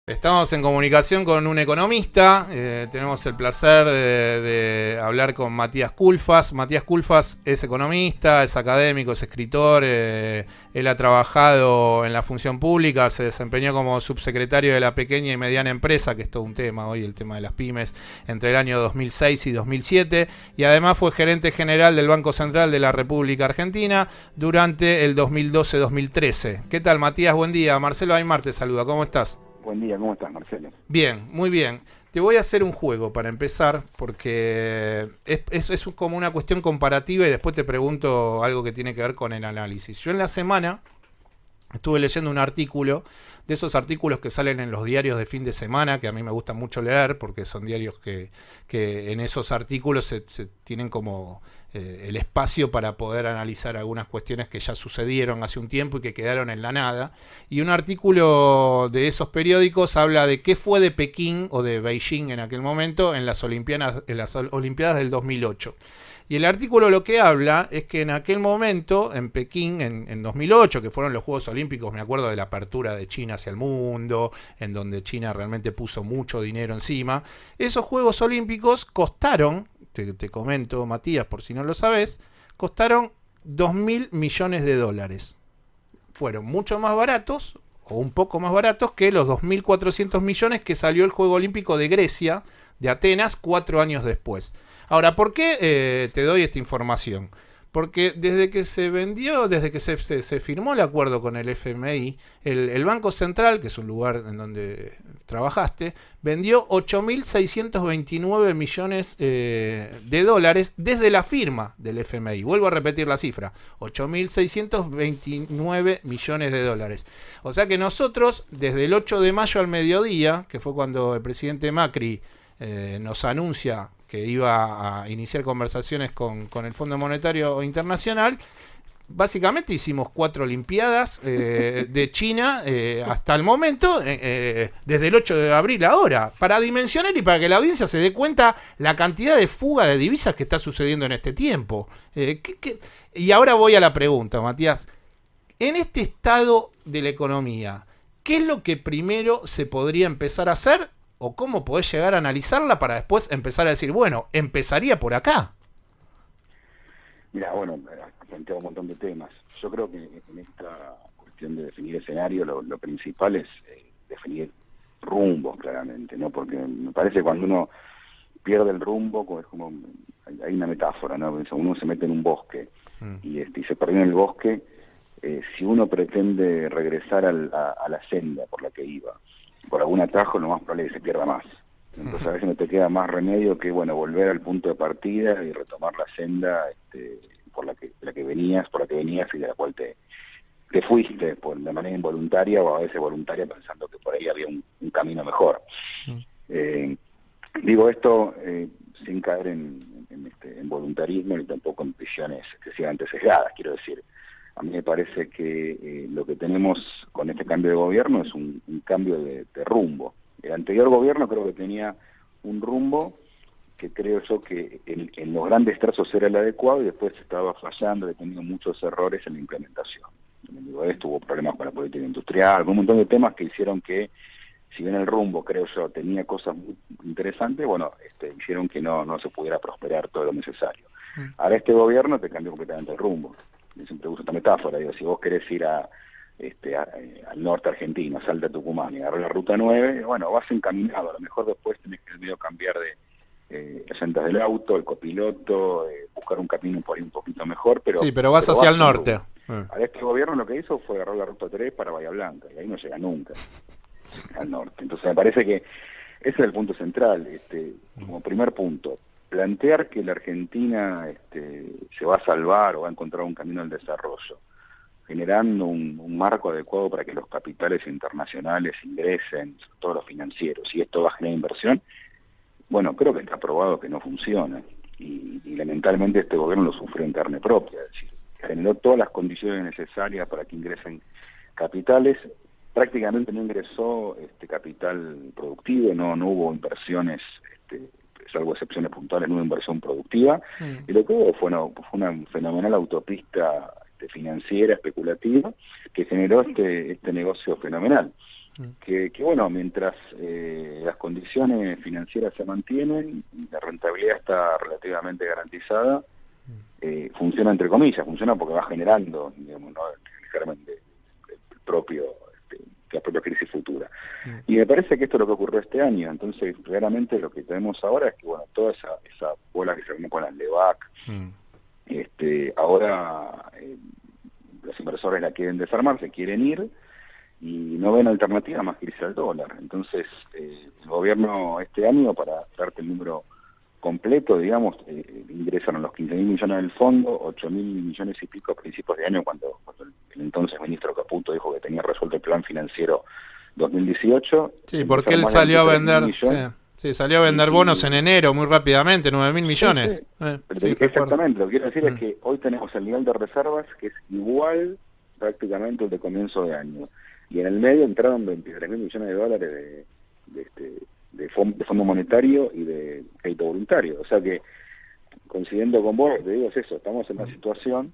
Estamos en comunicación con un economista, tenemos el placer de hablar con Matías Culfas. Matías Culfas es economista, es académico, es escritor, él ha trabajado en la función pública, se desempeñó como subsecretario de la pequeña y mediana empresa, que es todo un tema hoy, el tema de las pymes, entre el año 2006 y 2007, y además fue gerente general del Banco Central de la República Argentina durante el 2012-2013. ¿Qué tal, Matías? Buen día. Marcelo Aymar te saluda, ¿cómo estás? Buen día, ¿cómo estás, Marcelo? Bien, muy bien. Te voy a hacer un juego para empezar, porque es como una cuestión comparativa y después te pregunto algo que tiene que ver con el análisis. Yo en la semana estuve leyendo un artículo, de esos artículos que salen en los diarios de fin de semana, que a mí me gusta mucho leer, porque son diarios que en esos artículos se tienen como el espacio para poder analizar algunas cuestiones que ya sucedieron hace un tiempo y que quedaron en la nada. Y un artículo de esos periódicos habla de qué fue de Pekín o de Beijing en aquel momento en las Olimpiadas del 2008. Y el artículo lo que habla es que en aquel momento, en Pekín, en 2008, que fueron los Juegos Olímpicos, me acuerdo de la apertura de China hacia el mundo, en donde China realmente puso mucho dinero encima, esos Juegos Olímpicos costaron, te comento, Matías, por si no lo sabes, costaron 2.000 millones de dólares. Fueron mucho más baratos, o un poco más baratos, que los 2.400 millones que salió el Juego Olímpico de Grecia, de Atenas, 4 años después. Ahora, ¿por qué te doy esta información? Porque desde que se vendió, desde que se firmó el acuerdo con el FMI, el Banco Central, que es un lugar en donde trabajaste, vendió 8.629 millones de dólares desde la firma del FMI. Vuelvo a repetir la cifra, 8.629 millones de dólares. O sea que nosotros, desde el 8 de mayo al mediodía, que fue cuando el presidente Macri nos anuncia que iba a iniciar conversaciones con el Fondo Monetario Internacional, básicamente hicimos 4 Olimpiadas de China hasta el momento, desde el 8 de abril ahora, para dimensionar y para que la audiencia se dé cuenta la cantidad de fuga de divisas que está sucediendo en este tiempo. Y ahora voy a la pregunta, Matías. En este estado de la economía, ¿qué es lo que primero se podría empezar a hacer? ¿O cómo podés llegar a analizarla para después empezar a decir, bueno, empezaría por acá? Mira, bueno, plantea un montón de temas. Yo creo que en esta cuestión de definir escenario, lo principal es definir rumbos, claramente, ¿no? Porque me parece que cuando uno pierde el rumbo, es como hay una metáfora, ¿no? Uno se mete en un bosque y se perdió en el bosque. Si uno pretende regresar a la senda por la que iba, por algún atajo, lo más probable es que se pierda más. Entonces a veces no te queda más remedio que volver al punto de partida y retomar la senda por la que venías y de la cual te fuiste de manera involuntaria o a veces voluntaria, pensando que por ahí había un camino mejor. Digo esto sin caer en voluntarismo ni tampoco en visiones excesivamente sesgadas. Quiero decir, a mí me parece que lo que tenemos con este cambio de gobierno es un cambio de rumbo. El anterior gobierno creo que tenía un rumbo que creo yo que en los grandes trazos era el adecuado y después estaba fallando, teniendo muchos errores en la implementación. Hubo problemas con la política industrial, un montón de temas que hicieron que, si bien el rumbo, creo yo, tenía cosas muy interesantes, hicieron que no se pudiera prosperar todo lo necesario. Ahora este gobierno te cambió completamente el rumbo. Yo siempre uso esta metáfora, si vos querés ir al norte argentino, Salta, Tucumán, y agarrar la ruta 9, vas encaminado, a lo mejor después tenés que medio cambiar de las llantas del auto, el copiloto, buscar un camino por ahí un poquito mejor, pero... Sí, pero vas hacia el norte. Ahora este gobierno lo que hizo fue agarrar la ruta 3 para Bahía Blanca, y ahí no llega nunca al norte. Entonces me parece que ese es el punto central, como primer punto. Plantear que la Argentina se va a salvar o va a encontrar un camino al desarrollo, generando un marco adecuado para que los capitales internacionales ingresen, sobre todo los financieros, y esto va a generar inversión, creo que está probado que no funciona. Y lamentablemente este gobierno lo sufrió en carne propia, es decir, generó todas las condiciones necesarias para que ingresen capitales, prácticamente no ingresó capital productivo, no hubo inversiones, salvo excepciones puntuales, no hubo inversión productiva, y lo que hubo fue una fenomenal autopista financiera, especulativa, que generó este negocio fenomenal. que bueno, mientras las condiciones financieras se mantienen y la rentabilidad está relativamente garantizada, funciona entre comillas, funciona porque va generando, digamos, ¿no?, el germen del propio, la propia crisis futura. Y me parece que esto es lo que ocurrió este año. Entonces, realmente lo que tenemos ahora es que, bueno, toda esa bola que se armó con la LEVAC, ahora los inversores la quieren desarmar, se quieren ir, y no ven alternativa más que irse al dólar. Entonces, el gobierno este año, para darte el número completo, digamos, ingresaron los 15.000 millones del fondo, 8.000 millones y pico a principios de año, cuando el entonces ministro Caputo dijo que tenía resuelto el plan financiero 2018. Sí, porque él salió a vender, salió a vender bonos en enero muy rápidamente, 9.000 millones. Sí, exactamente, lo que quiero decir es que hoy tenemos el nivel de reservas que es igual prácticamente al de comienzo de año. Y en el medio entraron 23.000 millones de dólares de fondo monetario y de crédito voluntario. O sea que, coincidiendo con vos, te digo, es eso, estamos en una situación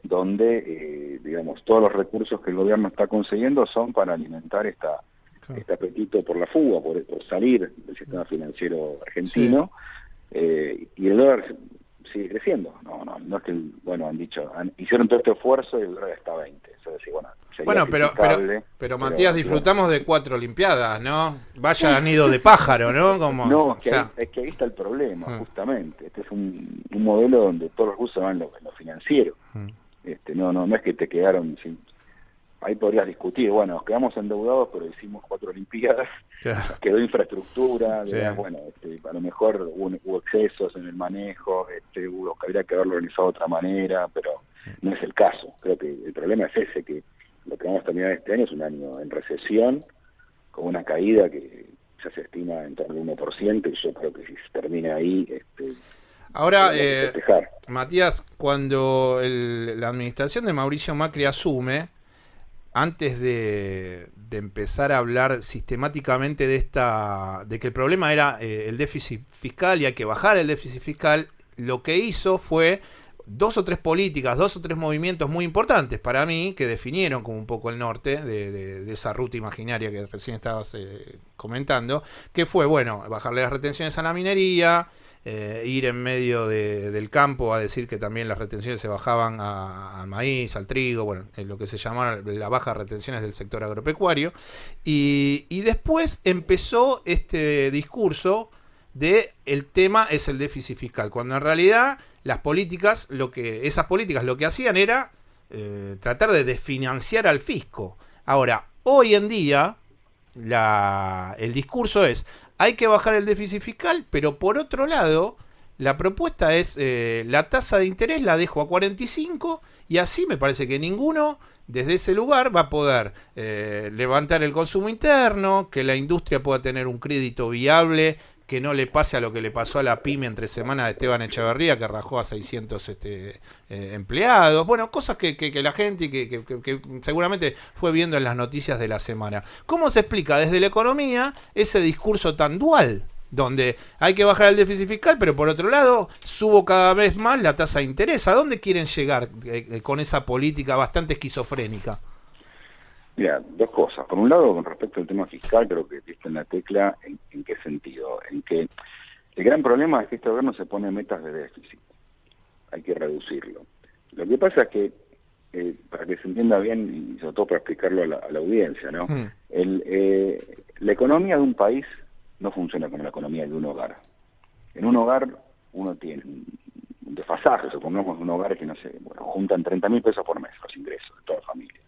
donde, digamos, todos los recursos que el gobierno está consiguiendo son para alimentar este apetito por la fuga, por salir del sistema financiero argentino, y el dólar sigue creciendo. No es que, bueno, hicieron todo este esfuerzo y el dólar está a 20. Eso es decir, bueno, pero Matías, disfrutamos de 4 Olimpiadas, ¿no? Vaya nido de pájaro, ¿no? No, es que ahí está el problema, justamente. Este es un modelo donde todos los recursos van en lo financiero. No es que te quedaron sin... Ahí podrías discutir, bueno, nos quedamos endeudados, pero hicimos 4 Olimpiadas, nos quedó infraestructura, bueno, a lo mejor hubo excesos en el manejo, habría que haberlo organizado de otra manera, pero no es el caso. Creo que el problema es ese, que lo que vamos a terminar este año es un año en recesión, con una caída que ya se estima en torno al 1%, y yo creo que si se termina ahí... Ahora, Matías, cuando la administración de Mauricio Macri asume, antes de empezar a hablar sistemáticamente de que el problema era el déficit fiscal y hay que bajar el déficit fiscal, lo que hizo fue 2 o 3 políticas, 2 o 3 movimientos muy importantes para mí, que definieron como un poco el norte de esa ruta imaginaria que recién estabas comentando, que fue, bueno, bajarle las retenciones a la minería, ir en medio del campo a decir que también las retenciones se bajaban al maíz, al trigo, bueno, lo que se llama la baja de retenciones del sector agropecuario, y después empezó este discurso de el tema es el déficit fiscal, cuando en realidad esas políticas lo que hacían era tratar de desfinanciar al fisco. Ahora, hoy en día el discurso es hay que bajar el déficit fiscal, pero por otro lado, la propuesta es la tasa de interés la dejo a 45 y así me parece que ninguno desde ese lugar va a poder levantar el consumo interno, que la industria pueda tener un crédito viable, que no le pase a lo que le pasó a la pyme entre semana de Esteban Echeverría, que rajó a 600 empleados. Bueno, cosas que la gente y que seguramente fue viendo en las noticias de la semana. ¿Cómo se explica desde la economía ese discurso tan dual? Donde hay que bajar el déficit fiscal, pero por otro lado subo cada vez más la tasa de interés. ¿A dónde quieren llegar con esa política bastante esquizofrénica? Mira, 2 cosas. Por un lado, con respecto al tema fiscal, creo que diste en la tecla en qué sentido. En que el gran problema es que este gobierno se pone metas de déficit. Hay que reducirlo. Lo que pasa es que, para que se entienda bien, y sobre todo para explicarlo a la audiencia, ¿no? La economía de un país no funciona como la economía de un hogar. En un hogar uno tiene un desfasaje, supongamos un hogar que, no sé, bueno, juntan 30.000 pesos por mes los ingresos de toda la familia.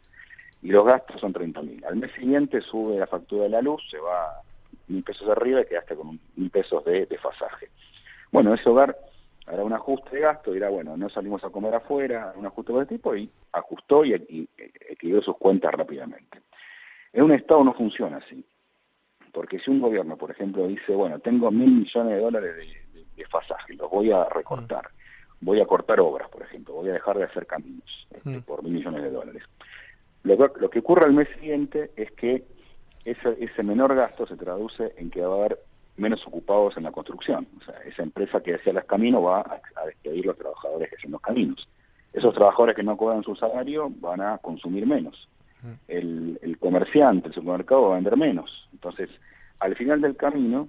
Y los gastos son 30.000. Al mes siguiente sube la factura de la luz, se va 1.000 pesos arriba y quedaste con 1.000 pesos de desfasaje. Bueno, ese hogar hará un ajuste de gasto, dirá, bueno, no salimos a comer afuera, un ajuste de ese tipo, y ajustó y equilibró sus cuentas rápidamente. En un Estado no funciona así. Porque si un gobierno, por ejemplo, dice, bueno, tengo 1.000 millones de dólares de desfasaje, los voy a recortar. Voy a cortar obras, por ejemplo, voy a dejar de hacer caminos por 1.000 millones de dólares. Lo que ocurre al mes siguiente es que ese menor gasto se traduce en que va a haber menos ocupados en la construcción. O sea, esa empresa que hacía los caminos va a despedir a los trabajadores que hacen los caminos. Esos trabajadores que no cobran su salario van a consumir menos. el comerciante, el supermercado va a vender menos. Entonces, al final del camino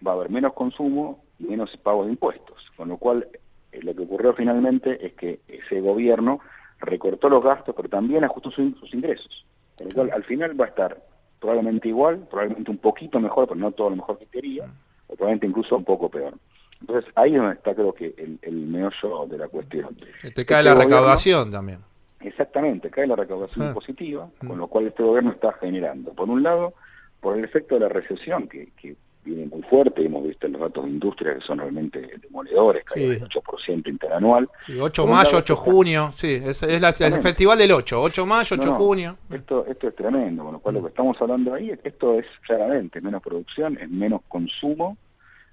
va a haber menos consumo y menos pago de impuestos. Con lo cual, lo que ocurrió finalmente es que ese gobierno recortó los gastos, pero también ajustó sus ingresos. Con lo cual, al final va a estar probablemente igual, probablemente un poquito mejor, pero no todo lo mejor que quería, o probablemente incluso un poco peor. Entonces, ahí es donde está, creo que, el meollo de la cuestión. Te cae la recaudación también. Exactamente, cae la recaudación positiva, con lo cual este gobierno está generando, por un lado, por el efecto de la recesión, que viene muy fuerte, hemos visto los datos de industria que son realmente demoledores, cae del 8% interanual. Sí, 8 mayo, 8 junio, sí, es el festival del 8 mayo, 8 junio. Esto es tremendo, con lo cual lo que estamos hablando ahí, esto es claramente menos producción, es menos consumo,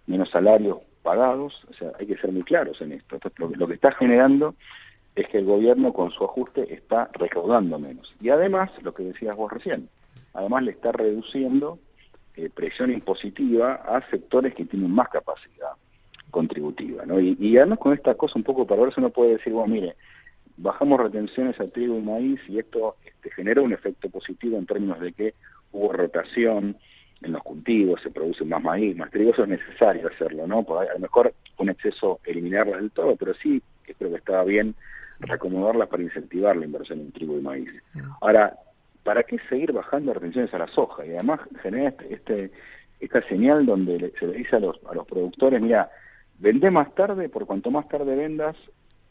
menos salarios pagados, o sea, hay que ser muy claros en esto. Entonces, lo que está generando es que el gobierno con su ajuste está recaudando menos. Y además, lo que decías vos recién, además le está reduciendo presión impositiva a sectores que tienen más capacidad contributiva, ¿no? Y además con esta cosa un poco perversa uno puede decir, bueno, mire, bajamos retenciones a trigo y maíz y esto generó un efecto positivo en términos de que hubo rotación en los cultivos, se produce más maíz, más trigo, eso es necesario hacerlo, ¿no? Porque a lo mejor un exceso eliminarlas del todo, pero sí que creo que estaba bien reacomodarlas para incentivar la inversión en trigo y maíz. Ahora, ¿para qué seguir bajando retenciones a la soja? Y además genera esta señal donde se le dice a los productores, mira, vendé más tarde, por cuanto más tarde vendas,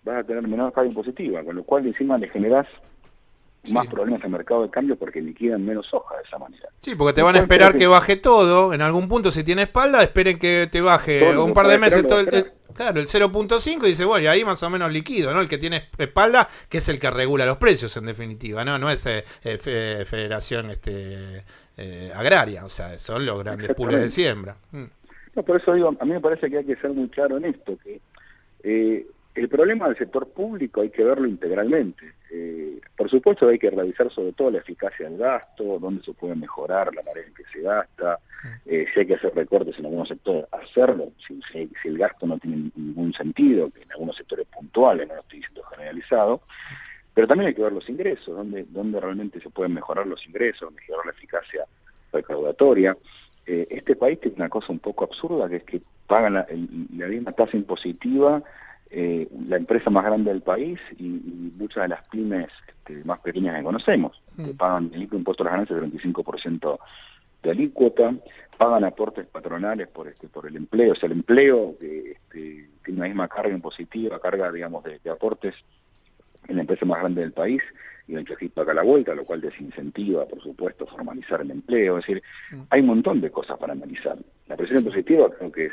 vas a tener menor carga impositiva, con lo cual encima le generás más problemas en el mercado de cambio porque liquidan menos soja de esa manera. Sí, porque te van a esperar que baje todo, en algún punto si tiene espalda, esperen que te baje un par de meses todo claro, el 0.5 y dice, bueno, y ahí más o menos liquido, ¿no? El que tiene espalda, que es el que regula los precios en definitiva, no es Federación Agraria, o sea, son los grandes pools de siembra. No, por eso digo, a mí me parece que hay que ser muy claro en esto, que el problema del sector público hay que verlo integralmente. Por supuesto hay que revisar sobre todo la eficacia del gasto, dónde se puede mejorar la manera en que se gasta, si hay que hacer recortes en algunos sectores, hacerlo, si el gasto no tiene ningún sentido, que en algunos sectores puntuales, no lo estoy diciendo generalizado, pero también hay que ver los ingresos, dónde realmente se pueden mejorar los ingresos, mejorar la eficacia recaudatoria. Este país tiene una cosa un poco absurda, que es que pagan la misma tasa impositiva la empresa más grande del país y muchas de las pymes más pequeñas que conocemos, que pagan el impuesto a las ganancias del 25% de alícuota, pagan aportes patronales por el empleo, o sea, el empleo tiene la misma carga impositiva, carga, digamos, de aportes en la empresa más grande del país, y el que paga la vuelta, lo cual desincentiva, por supuesto, formalizar el empleo. Es decir, hay un montón de cosas para analizar. La presión impositiva creo que es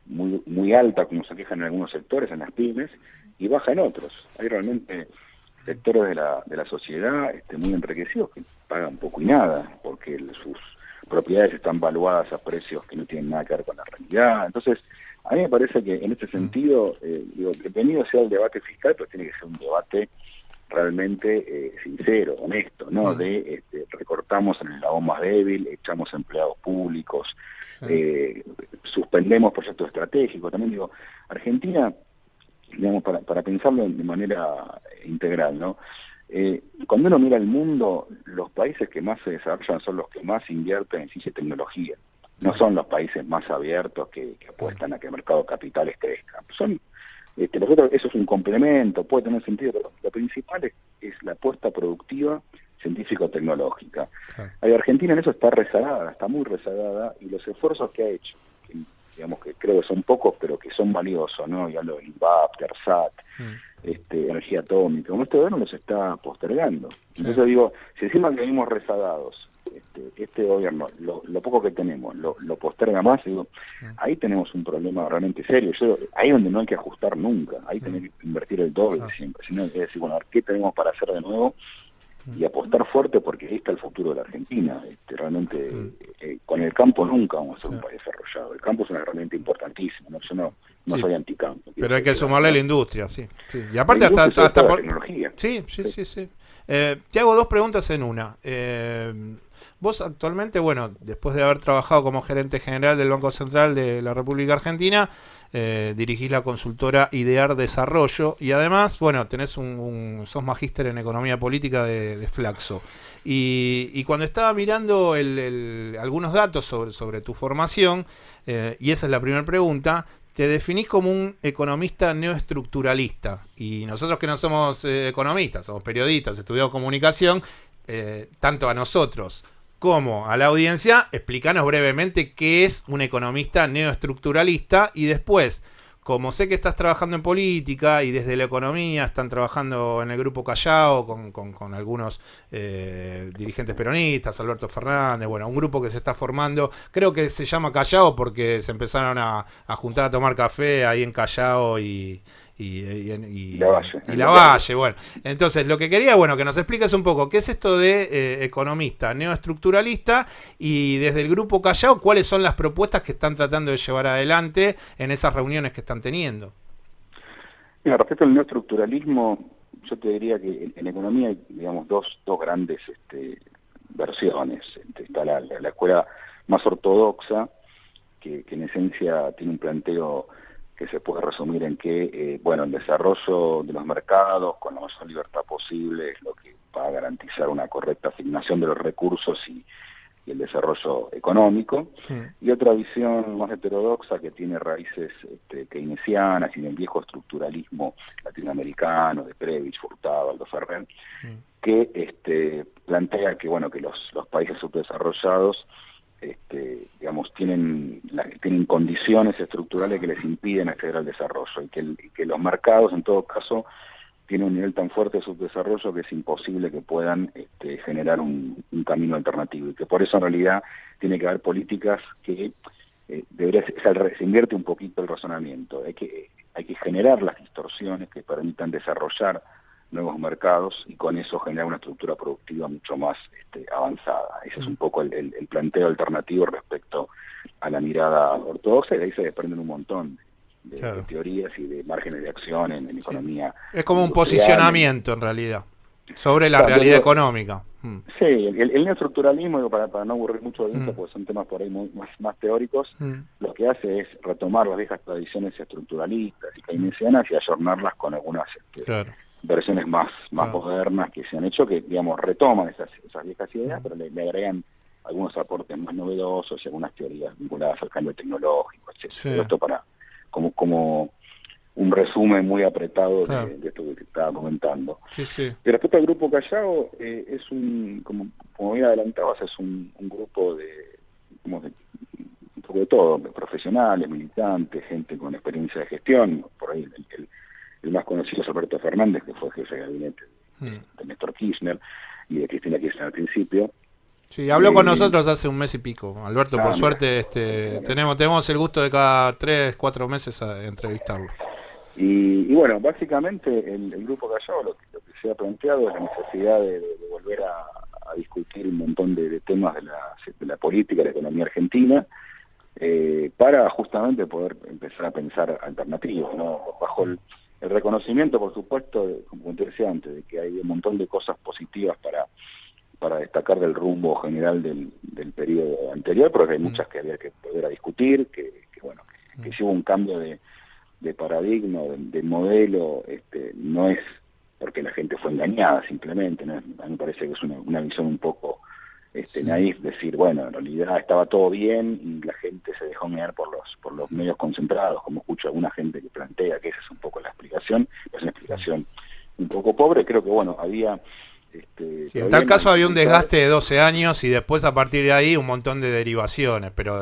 muy alta, como se quejan en algunos sectores, en las pymes, y baja en otros. Hay realmente sectores de la sociedad muy enriquecidos que pagan poco y nada, porque sus propiedades están valuadas a precios que no tienen nada que ver con la realidad. Entonces, a mí me parece que en este sentido, dependido sea el debate fiscal, pues tiene que ser un debate realmente sincero, honesto, ¿no? Recortamos en el eslabón más débil, echamos empleados públicos, suspendemos proyectos estratégicos. También digo, Argentina, digamos, para pensarlo de manera integral, ¿no? Cuando uno mira el mundo, los países que más se desarrollan son los que más invierten en ciencia y tecnología. No son los países más abiertos que apuestan a que el mercado de capitales crezca. Son nosotros, eso es un complemento, puede tener sentido, pero lo principal es la apuesta productiva científico-tecnológica. Argentina en eso está rezagada, está muy rezagada, y los esfuerzos que ha hecho, digamos que creo que son pocos, pero que son valiosos, ¿no? Ya lo del INVAP, TERSAT, energía atómica, como este gobierno los está postergando. Entonces digo, si encima que venimos rezagados, este gobierno, lo poco que tenemos, lo posterga más, digo, ahí tenemos un problema realmente serio. Ahí donde no hay que ajustar nunca, ahí tenemos que invertir el doble siempre, sino hay que decir, bueno, ¿qué tenemos para hacer de nuevo? Y apostar fuerte, porque ahí está el futuro de la Argentina. Realmente, con el campo nunca vamos a ser un país desarrollado. El campo es una herramienta importantísima, ¿no? Yo no soy anticampo. Pero hay que sumarle a la industria, sí. Y aparte hasta por tecnología. Sí. Te hago dos preguntas en una. Vos actualmente, bueno, después de haber trabajado como gerente general del Banco Central de la República Argentina, dirigís la consultora Idear Desarrollo y además, bueno, tenés sos magíster en economía política de Flaxo. Y cuando estaba mirando algunos datos sobre tu formación, y esa es la primera pregunta, te definís como un economista neoestructuralista. Y nosotros que no somos economistas, somos periodistas, estudiamos comunicación, tanto a nosotros como a la audiencia, explícanos brevemente qué es un economista neoestructuralista y después, como sé que estás trabajando en política y desde la economía están trabajando en el grupo Callao con algunos dirigentes peronistas, Alberto Fernández, bueno, un grupo que se está formando, creo que se llama Callao porque se empezaron a juntar a tomar café ahí en Callao y La Valle, bueno. Entonces, lo que quería, bueno, que nos expliques un poco qué es esto de economista neoestructuralista y desde el grupo Callao, cuáles son las propuestas que están tratando de llevar adelante en esas reuniones que están teniendo. Mira, respecto al neoestructuralismo, yo te diría que en economía hay, digamos, dos grandes versiones. Está la escuela más ortodoxa, que en esencia tiene un planteo que se puede resumir en que, bueno, el desarrollo de los mercados con la mayor libertad posible es lo que va a garantizar una correcta asignación de los recursos y el desarrollo económico. Y otra visión más heterodoxa que tiene raíces keynesianas y del viejo estructuralismo latinoamericano, de Previch, Furtado, Aldo Ferrer, que plantea que, bueno, que los países subdesarrollados digamos, tienen condiciones estructurales que les impiden acceder al desarrollo y que los mercados, en todo caso, tienen un nivel tan fuerte de subdesarrollo que es imposible que puedan generar un camino alternativo y que por eso en realidad tiene que haber políticas que se invierte un poquito el razonamiento. Hay que generar las distorsiones que permitan desarrollar nuevos mercados y con eso generar una estructura productiva mucho más avanzada. Ese es un poco el planteo alternativo respecto a la mirada ortodoxa y de ahí se desprenden un montón de teorías y de márgenes de acción en economía. Es como un posicionamiento en realidad sobre la realidad económica. Sí, el neoestructuralismo, para no aburrir mucho de vista, porque son temas por ahí más teóricos, lo que hace es retomar las viejas tradiciones estructuralistas y keynesianas y ayornarlas con algunas versiones más modernas que se han hecho, que, digamos, retoman esas viejas ideas, pero le agregan algunos aportes más novedosos y algunas teorías vinculadas al cambio tecnológico, etc. Esto para como un resumen muy apretado de esto que te estaba comentando. Y respecto al grupo Callao, es como bien adelantabas, es un grupo de un poco de todo, profesionales, militantes, gente con experiencia de gestión, por ahí el más conocido es Alberto Fernández, que fue jefe de gabinete de Néstor Kirchner y de Cristina Kirchner al principio. Sí, habló con nosotros hace un mes y pico. Alberto, por suerte, tenemos el gusto de cada 3-4 meses a entrevistarlo. Y bueno, básicamente el Grupo Callao lo que se ha planteado es la necesidad de volver a discutir un montón de temas de la política, de la economía argentina, para justamente poder empezar a pensar alternativas, ¿no? Bajo el reconocimiento, por supuesto, como te decía antes, de que hay un montón de cosas positivas para destacar del rumbo general del periodo anterior, pero que hay muchas que había que poder a discutir, que sí hubo un cambio de paradigma, de modelo, no es porque la gente fue engañada simplemente, ¿no? A mí me parece que es una visión un poco naif, decir, bueno, en realidad estaba todo bien y la gente se dejó engañar por los medios concentrados, como escucho alguna gente que plantea que esa es un poco la explicación, es una explicación un poco pobre. Creo que, bueno, había... en tal caso había un desgaste de 12 años y después a partir de ahí un montón de derivaciones, pero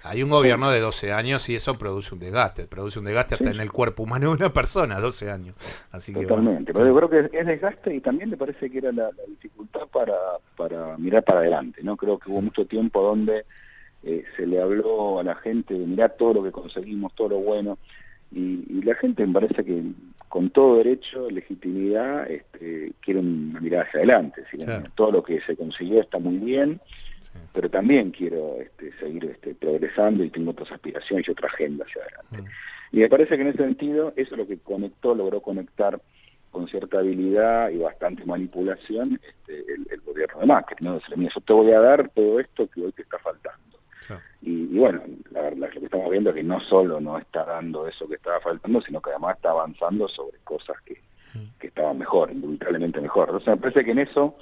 hay un gobierno de 12 años y eso produce un desgaste hasta en el cuerpo humano de una persona, 12 años. Así que, totalmente, pero yo creo que es desgaste y también me parece que era la dificultad para mirar para adelante, ¿no? Creo que hubo mucho tiempo donde se le habló a la gente de mirar todo lo que conseguimos, todo lo bueno, y la gente me parece que con todo derecho, legitimidad, quiere una mirada hacia adelante. ¿Sí? Todo lo que se consiguió está muy bien, pero también quiero seguir progresando y tengo otras aspiraciones y otra agenda hacia adelante. Y me parece que en ese sentido, eso es lo que logró conectar con cierta habilidad y bastante manipulación el gobierno de Macri, ¿no? Decirle, mira, yo te voy a dar todo esto que hoy te está faltando. Y bueno, la verdad lo que estamos viendo es que no solo no está dando eso que estaba faltando, sino que además está avanzando sobre cosas que estaban mejor, indudablemente mejor. Entonces me parece que en eso,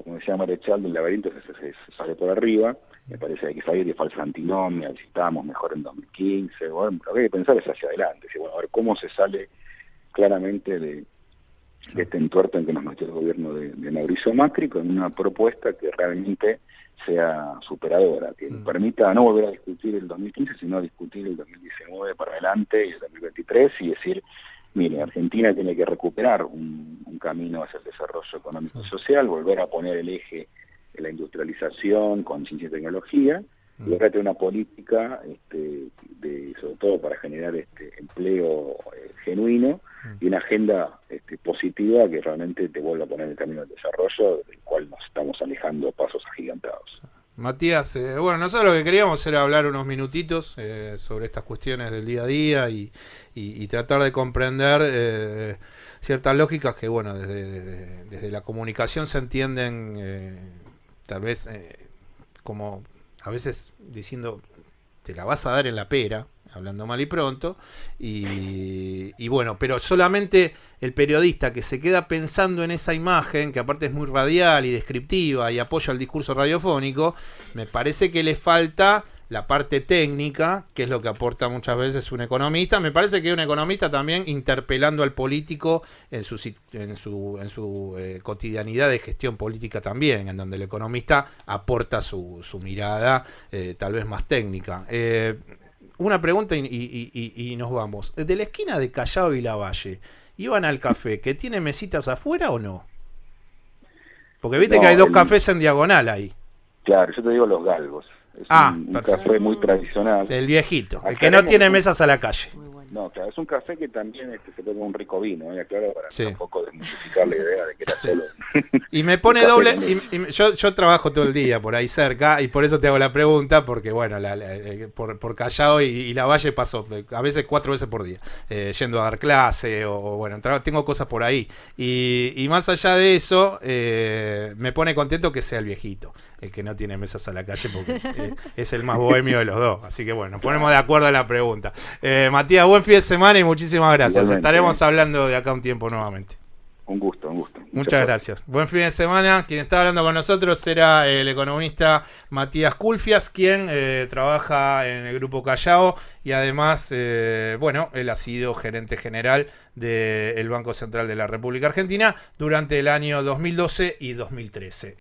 como decía Marechal, del laberinto se sale por arriba. Me parece que hay que salir de falsa antinomia, si estábamos mejor en 2015, bueno, lo que hay que pensar es hacia adelante, bueno, a ver cómo se sale claramente de este entuerto en que nos metió el gobierno de Mauricio Macri, con una propuesta que realmente sea superadora, que nos permita no volver a discutir el 2015, sino discutir el 2019 para adelante y el 2023 y decir, mire, Argentina tiene que recuperar un camino hacia el desarrollo económico y social, volver a poner el eje de la industrialización con ciencia y tecnología, y ahora tener una política, sobre todo para generar empleo genuino, y una agenda positiva que realmente te vuelva a poner en el camino del desarrollo, del cual nos estamos alejando a pasos agigantados. Matías, bueno, nosotros lo que queríamos era hablar unos minutitos sobre estas cuestiones del día a día y tratar de comprender ciertas lógicas que, bueno, desde la comunicación se entienden tal vez como a veces diciendo te la vas a dar en la pera, hablando mal y pronto, y bueno, pero solamente el periodista que se queda pensando en esa imagen, que aparte es muy radial y descriptiva y apoya el discurso radiofónico, me parece que le falta la parte técnica, que es lo que aporta muchas veces un economista. Me parece que un economista también interpelando al político en su cotidianidad de gestión política también, en donde el economista aporta su mirada tal vez más técnica. Una pregunta y nos vamos. De la esquina de Callao y Lavalle, ¿iban al café que tiene mesitas afuera o no? Porque viste No, que hay dos cafés en diagonal ahí. Claro, yo te digo Los Galgos. Es un café muy tradicional. El viejito, el que no tiene mesas a la calle. No, claro, es un café que también se pone un rico vino, claro, para tampoco desmitificar la idea de que era solo. Y me pone doble, yo trabajo todo el día por ahí cerca, y por eso te hago la pregunta, porque bueno, por Callao y Lavalle paso a veces 4 veces por día, yendo a dar clase, o bueno, tengo cosas por ahí. Y más allá de eso, me pone contento que sea el viejito, el que no tiene mesas a la calle, porque es el más bohemio de los dos. Así que bueno, nos ponemos de acuerdo a la pregunta. Matías, buen fin de semana y muchísimas gracias. Igualmente, estaremos hablando de acá un tiempo nuevamente. Un gusto, un gusto. Muchas gracias. Buen fin de semana. Quien está hablando con nosotros era el economista Matías Culfias, quien trabaja en el Grupo Callao y además, bueno, él ha sido gerente general del Banco Central de la República Argentina durante el año 2012 y 2013.